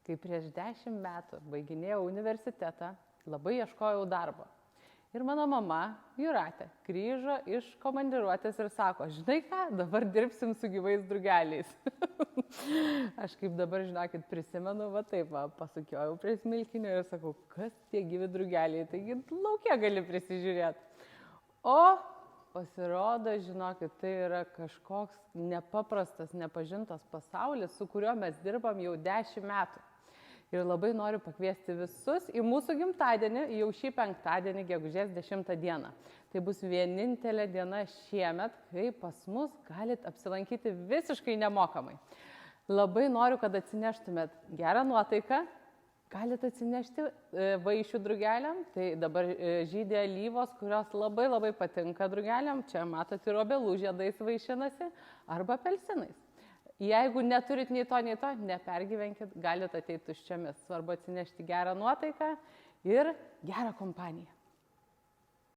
kai prieš 10 metų baiginėjau universitetą, labai ieškojau darbo. Ir mano mama, Jūratė, grįžo iš komandiruotės ir sako, žinai ką, dabar dirbsim su gyvais drugeliais. Aš kaip dabar, žinokit, prisimenu, va taip, pasukiojau prie smilkinio ir sakau, kas tie gyvi drugeliai, taigi laukia gali prisižiūrėti. O pasirodo, žinokit, tai yra kažkoks nepaprastas, nepažintas pasaulis, su kuriuo mes dirbam jau 10 metų. Ir labai noriu pakviesti visus į mūsų gimtadienį, jau šį penktadienį, gegužės 10 dieną. Tai bus vienintelė diena šiemet, kai pas mus galit apsilankyti visiškai nemokamai. Labai noriu, kad atsineštumėt gerą nuotaiką, galit atsinešti vaišių drugeliam, tai dabar žydė alyvos, kurios labai patinka drugeliam, čia matot ir obelų žiedais vaišinasi, arba apelsinais. Jeigu neturit nei to, nepergyvenkit, galite ateiti tuščiomis. Svarbu atsinešti gerą nuotaiką ir gerą kompaniją.